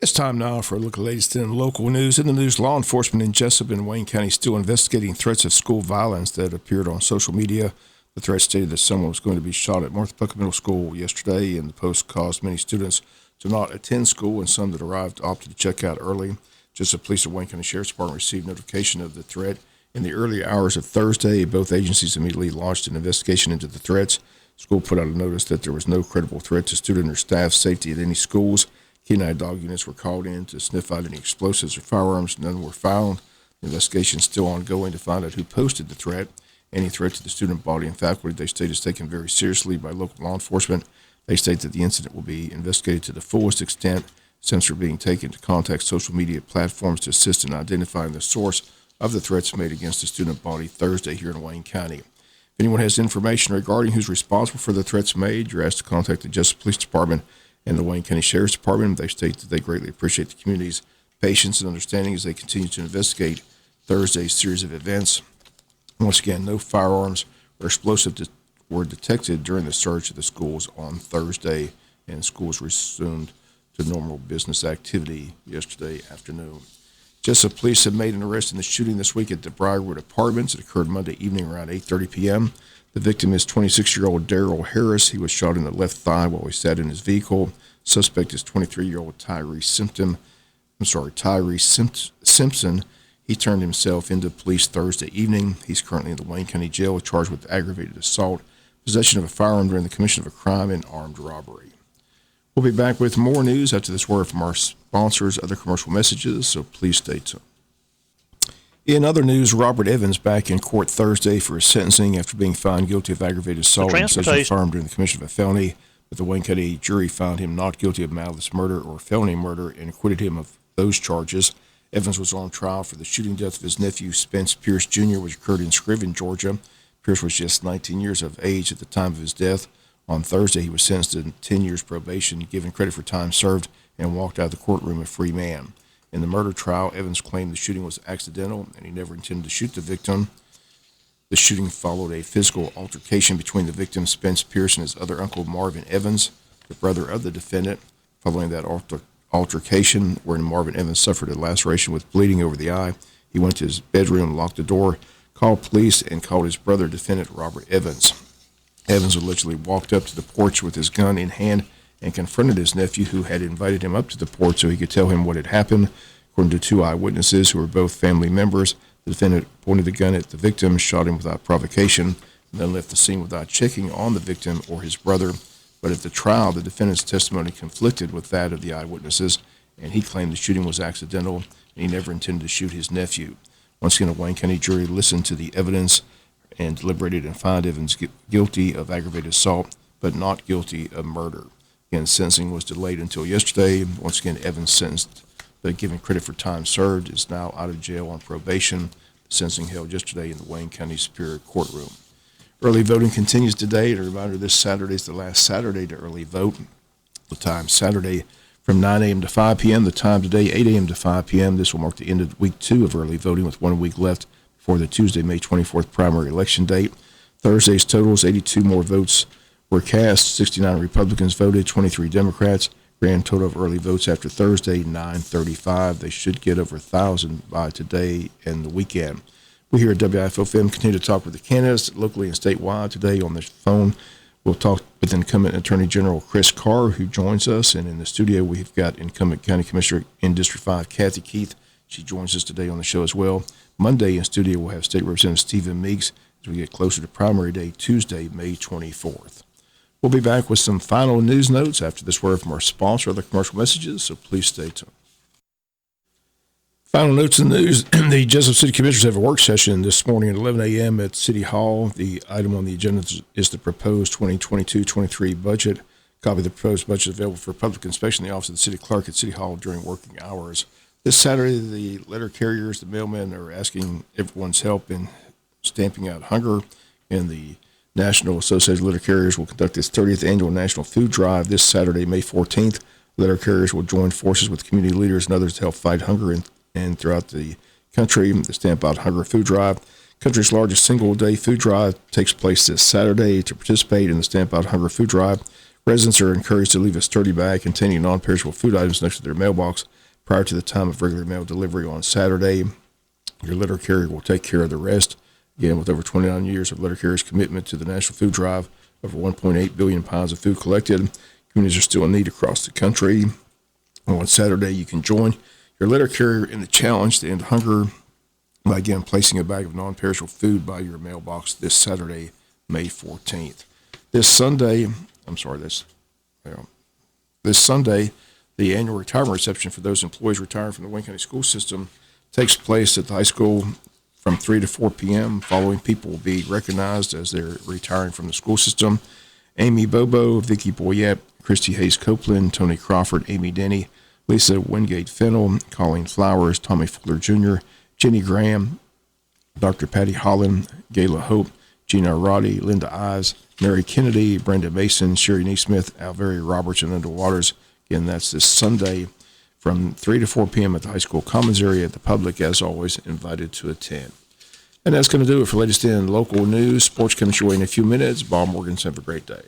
It's time now for a look at the latest in local news. In the news, law enforcement in Jesup and Wayne County still investigating threats of school violence that appeared on social media. The threat stated that someone was going to be shot at North Puckett Middle School yesterday, and the post caused many students to not attend school, and some that arrived opted to check out early. Jesup Police and Wayne County Sheriff's Department received notification of the threat in the early hours of Thursday. Both agencies immediately launched an investigation into the threats. School put out a notice that there was no credible threat to student or staff safety at any schools. K-9 dog units were called in to sniff out any explosives or firearms. None were found. The investigation is still ongoing to find out who posted the threat. Any threat to the student body and faculty, they state, is taken very seriously by local law enforcement. They state that the incident will be investigated to the fullest extent. Steps are being taken to contact social media platforms to assist in identifying the source of the threats made against the student body Thursday here in Wayne County. If anyone has information regarding who's responsible for the threats made, you're asked to contact the Jesup Police Department and the Wayne County Sheriff's Department. They state that they greatly appreciate the community's patience and understanding as they continue to investigate Thursday's series of events. Once again, no firearms or explosives were detected during the search of the schools on Thursday, and schools resumed to normal business activity yesterday afternoon. Jesup Police have made an arrest in the shooting this week at the Briarwood Apartments. It occurred Monday evening around 8:30 p.m. The victim is 26-year-old Daryl Harris. He was shot in the left thigh while he sat in his vehicle. Suspect is 23-year-old Tyree Simpson. He turned himself into police Thursday evening. He's currently in the Wayne County Jail charged with aggravated assault, possession of a firearm during the commission of a crime, and armed robbery. We'll be back with more news after this word from our sponsors, other commercial messages, so please stay tuned. In other news, Robert Evans back in court Thursday for his sentencing after being found guilty of aggravated assault and possession of a firearm during the commission of a felony. But the Wayne County jury found him not guilty of malice murder or felony murder and acquitted him of those charges. Evans was on trial for the shooting death of his nephew, Spence Pierce Jr., which occurred in Scriven, Georgia. Pierce was just 19 years of age at the time of his death. On Thursday, he was sentenced to 10 years probation, given credit for time served, and walked out of the courtroom a free man. In the murder trial, Evans claimed the shooting was accidental and he never intended to shoot the victim. The shooting followed a physical altercation between the victim, Spence Pierce, and his other uncle, Marvin Evans, the brother of the defendant. Following that altercation, wherein Marvin Evans suffered a laceration with bleeding over the eye, he went to his bedroom, locked the door, called police, and called his brother, defendant Robert Evans. Evans allegedly walked up to the porch with his gun in hand and confronted his nephew, who had invited him up to the porch so he could tell him what had happened. According to two eyewitnesses who were both family members, the defendant pointed the gun at the victim, shot him without provocation, and then left the scene without checking on the victim or his brother. But at the trial, the defendant's testimony conflicted with that of the eyewitnesses, and he claimed the shooting was accidental and he never intended to shoot his nephew. Once again, a Wayne County jury listened to the evidence and deliberated and found Evans guilty of aggravated assault, but not guilty of murder. Again, sentencing was delayed until yesterday. Once again, Evans sentenced, but given credit for time served, is now out of jail on probation. The sentencing held yesterday in the Wayne County Superior Courtroom. Early voting continues today. A reminder, this Saturday is the last Saturday to early vote. The time Saturday from 9 a.m. to 5 p.m. The time today, 8 a.m. to 5 p.m. This will mark the end of week 2 of early voting, with 1 week left before the Tuesday, May 24th primary election date. Thursday's totals: 82 more votes were cast, 69 Republicans voted, 23 Democrats. Grand total of early votes after Thursday, 935. They should get over 1,000 by today and the weekend. We here at WIFO continue to talk with the candidates locally and statewide. Today on the phone, we'll talk with incumbent Attorney General Chris Carr, who joins us. And in the studio, we've got incumbent County Commissioner in District 5, Kathy Keith. She joins us today on the show as well. Monday in studio, we'll have State Representative Stephen Meeks as we get closer to primary day, Tuesday, May 24th. We'll be back with some final news notes after this word from our sponsor, other commercial messages, so please stay tuned. Final notes in the news. The Jesup City Commissioners have a work session this morning at 11 a.m. at City Hall. The item on the agenda is the proposed 2022-23 budget. A copy of the proposed budget is available for public inspection in the office of the City Clerk at City Hall during working hours. This Saturday, the letter carriers, the mailmen, are asking everyone's help in stamping out hunger, and the National Association of Letter Carriers will conduct its 30th annual National Food Drive this Saturday, May 14th. Letter carriers will join forces with community leaders and others to help fight hunger and throughout the country. The Stamp Out Hunger Food Drive, country's largest single-day food drive, takes place this Saturday. To participate in the Stamp Out Hunger Food Drive, Residents are encouraged to leave a sturdy bag containing non-perishable food items next to their mailbox prior to the time of regular mail delivery on Saturday. Your letter carrier will take care of the rest. Again, with over 29 years of letter carrier's commitment to the National Food Drive, over 1.8 billion pounds of food collected. Communities are still in need across the country. On Saturday, you can join your letter carrier in the challenge to end hunger by, again, placing a bag of non-perishable food by your mailbox this Saturday, May 14th. This Sunday, the annual retirement reception for those employees retiring from the Wayne County school system takes place at the high school from 3 to 4 p.m. Following people will be recognized as they're retiring from the school system: Amy Bobo, Vicki Boyette, Christy Hayes Copeland, Tony Crawford, Amy Denny, Lisa Wingate Fennell, Colleen Flowers, Tommy Fuller Jr., Jenny Graham, Dr. Patty Holland, Gayla Hope, Gina Roddy, Linda Eyes, Mary Kennedy, Brenda Mason, Sherry Neesmith, Alvary Roberts, and Linda Waters. Again, that's this Sunday from 3 to 4 p.m. at the high school commons area. The public, as always, invited to attend. And that's going to do it for latest in local news. Sports comes your way in a few minutes. Bob Morgan, have a great day.